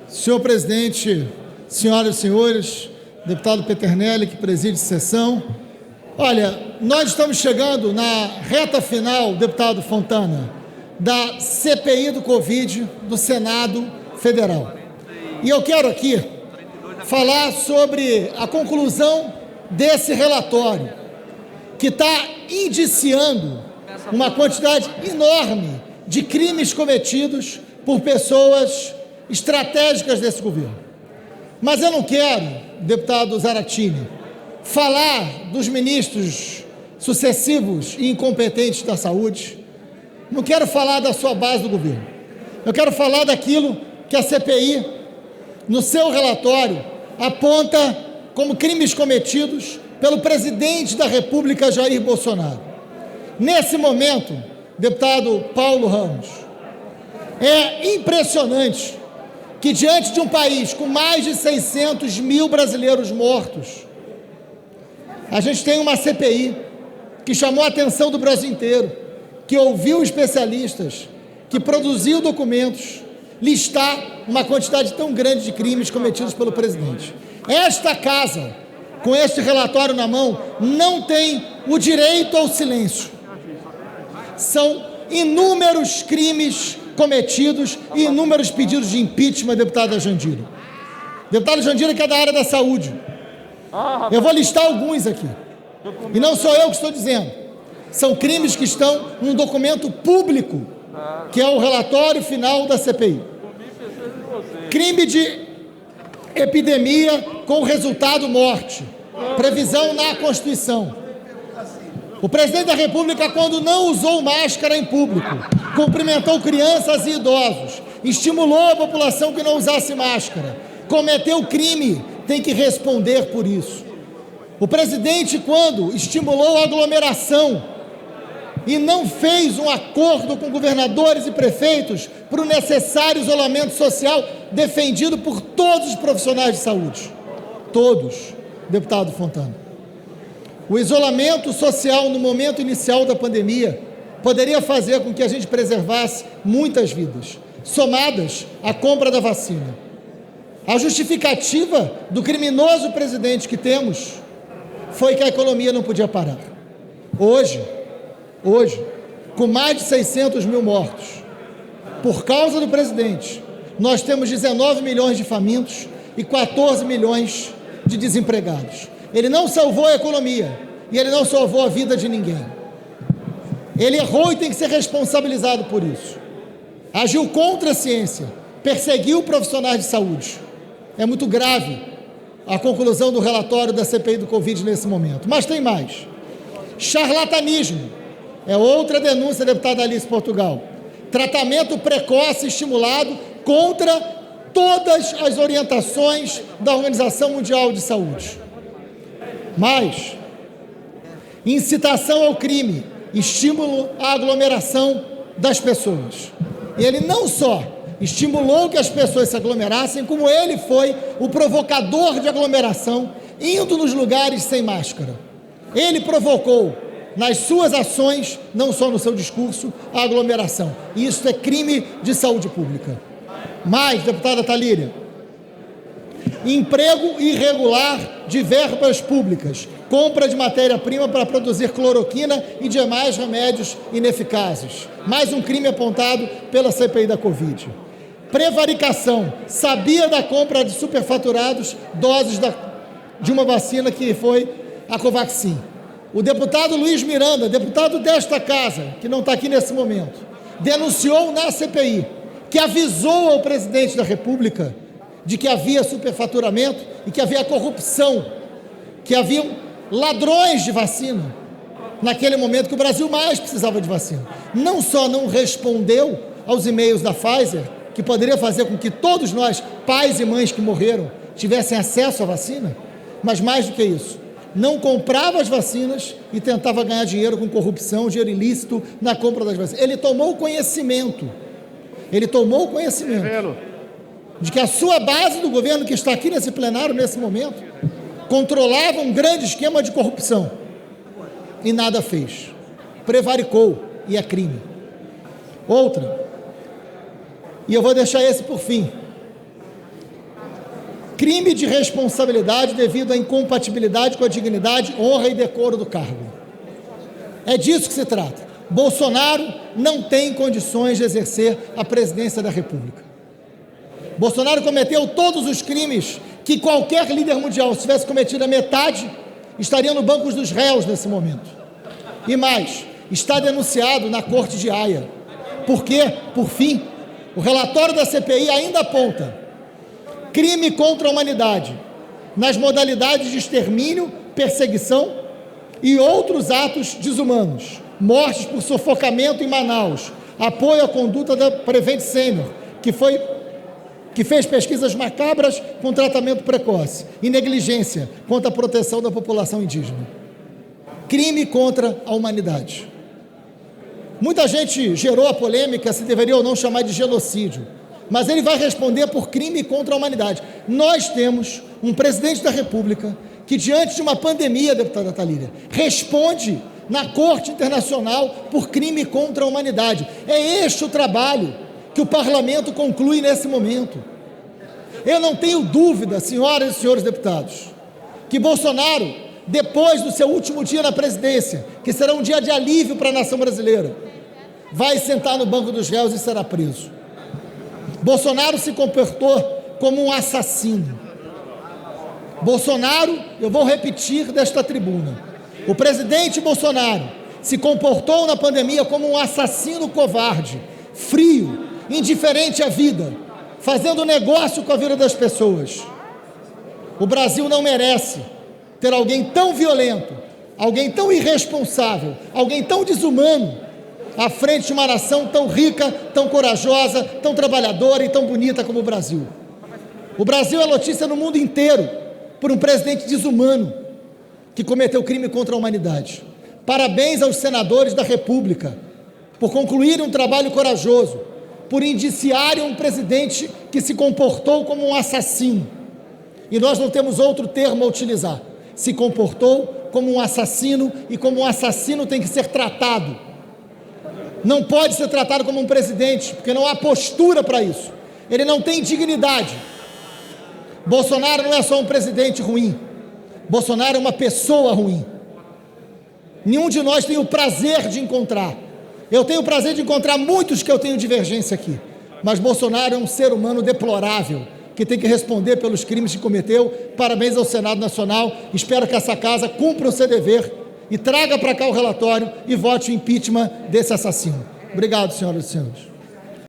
Senhor presidente, senhoras e senhores, deputado Peternelli, que preside a sessão. Olha, nós estamos chegando na reta final, deputado Fontana, da CPI do Covid do Senado Federal. E eu quero aqui falar sobre a conclusão desse relatório, que está indiciando uma quantidade enorme de crimes cometidos por pessoas estratégicas desse governo. Mas eu não quero, deputado Zaratini, falar dos ministros sucessivos e incompetentes da saúde, não quero falar da sua base do governo. Eu quero falar daquilo que a CPI, no seu relatório, aponta como crimes cometidos pelo presidente da República, Jair Bolsonaro. Nesse momento, deputado Paulo Ramos, é impressionante que, diante de um país com mais de 600 mil brasileiros mortos, a gente tem uma CPI que chamou a atenção do Brasil inteiro, que ouviu especialistas, que produziu documentos, listar uma quantidade tão grande de crimes cometidos pelo presidente. Esta casa, com este relatório na mão, não tem o direito ao silêncio. São inúmeros crimes cometidos e inúmeros pedidos de impeachment, deputada Jandira. Deputada Jandira, que é da área da saúde. Eu vou listar alguns aqui. E não sou eu que estou dizendo. São crimes que estão num documento público, que é o relatório final da CPI. Crime de epidemia com resultado morte. Previsão na Constituição. O presidente da República, quando não usou máscara em público, cumprimentou crianças e idosos, estimulou a população que não usasse máscara, cometeu crime, tem que responder por isso. O presidente, quando estimulou a aglomeração e não fez um acordo com governadores e prefeitos para o necessário isolamento social defendido por todos os profissionais de saúde. Todos, deputado Fontana. O isolamento social no momento inicial da pandemia poderia fazer com que a gente preservasse muitas vidas, somadas à compra da vacina. A justificativa do criminoso presidente que temos foi que a economia não podia parar. Hoje, com mais de 600 mil mortos, por causa do presidente, nós temos 19 milhões de famintos e 14 milhões de desempregados. Ele não salvou a economia e ele não salvou a vida de ninguém. Ele errou e tem que ser responsabilizado por isso. Agiu contra a ciência, perseguiu profissionais de saúde. É muito grave a conclusão do relatório da CPI do Covid nesse momento. Mas tem mais. Charlatanismo é outra denúncia, deputada Alice Portugal. Tratamento precoce estimulado contra todas as orientações da Organização Mundial de Saúde. Mas incitação ao crime, estímulo à aglomeração das pessoas. Ele não só estimulou que as pessoas se aglomerassem, como ele foi o provocador de aglomeração, indo nos lugares sem máscara. Ele provocou, nas suas ações, não só no seu discurso, a aglomeração. Isso é crime de saúde pública. Mais, deputada Talíria, emprego irregular de verbas públicas, compra de matéria-prima para produzir cloroquina e demais remédios ineficazes. Mais um crime apontado pela CPI da Covid. Prevaricação, sabia da compra de superfaturados, doses de uma vacina que foi a Covaxin. O deputado Luiz Miranda, deputado desta casa, que não está aqui nesse momento, denunciou na CPI que avisou ao presidente da República de que havia superfaturamento e que havia corrupção, que haviam ladrões de vacina, naquele momento que o Brasil mais precisava de vacina. Não só não respondeu aos e-mails da Pfizer, que poderia fazer com que todos nós, pais e mães que morreram, tivessem acesso à vacina, mas mais do que isso, não comprava as vacinas e tentava ganhar dinheiro com corrupção, dinheiro ilícito na compra das vacinas. Ele tomou conhecimento de que a sua base do governo, que está aqui nesse plenário nesse momento, controlava um grande esquema de corrupção e nada fez. Prevaricou e é crime. Outra, e eu vou deixar esse por fim, crime de responsabilidade devido à incompatibilidade com a dignidade, honra e decoro do cargo. É disso que se trata. Bolsonaro não tem condições de exercer a presidência da República. Bolsonaro cometeu todos os crimes que qualquer líder mundial, se tivesse cometido a metade, estaria no banco dos réus nesse momento. E mais, está denunciado na Corte de Haia. Porque, por fim, o relatório da CPI ainda aponta crime contra a humanidade nas modalidades de extermínio, perseguição e outros atos desumanos. Mortes por sufocamento em Manaus, apoio à conduta da Prevent Senior, que fez pesquisas macabras com tratamento precoce, e negligência contra a proteção da população indígena. Crime contra a humanidade. Muita gente gerou a polêmica se deveria ou não chamar de genocídio, mas ele vai responder por crime contra a humanidade. Nós temos um presidente da República que, diante de uma pandemia, deputada Thalíria, responde na Corte Internacional por crime contra a humanidade. É este o trabalho que o Parlamento conclui nesse momento. Eu não tenho dúvida, senhoras e senhores deputados, que Bolsonaro, depois do seu último dia na presidência, que será um dia de alívio para a nação brasileira, vai sentar no banco dos réus e será preso. Bolsonaro se comportou como um assassino. Bolsonaro, eu vou repetir desta tribuna, o presidente Bolsonaro se comportou na pandemia como um assassino covarde, frio, indiferente à vida, fazendo negócio com a vida das pessoas. O Brasil não merece ter alguém tão violento, alguém tão irresponsável, alguém tão desumano à frente de uma nação tão rica, tão corajosa, tão trabalhadora e tão bonita como o Brasil. O Brasil é notícia no mundo inteiro por um presidente desumano que cometeu crime contra a humanidade. Parabéns aos senadores da República por concluírem um trabalho corajoso, por indiciarem um presidente que se comportou como um assassino. E nós não temos outro termo a utilizar. Se comportou como um assassino e como um assassino tem que ser tratado. Não pode ser tratado como um presidente, porque não há postura para isso. Ele não tem dignidade. Bolsonaro não é só um presidente ruim. Bolsonaro é uma pessoa ruim. Nenhum de nós tem o prazer de encontrar. Eu tenho o prazer de encontrar muitos que eu tenho divergência aqui. Mas Bolsonaro é um ser humano deplorável, que tem que responder pelos crimes que cometeu. Parabéns ao Senado Nacional. Espero que essa casa cumpra o seu dever e traga para cá o relatório e vote o impeachment desse assassino. Obrigado, senhoras e senhores.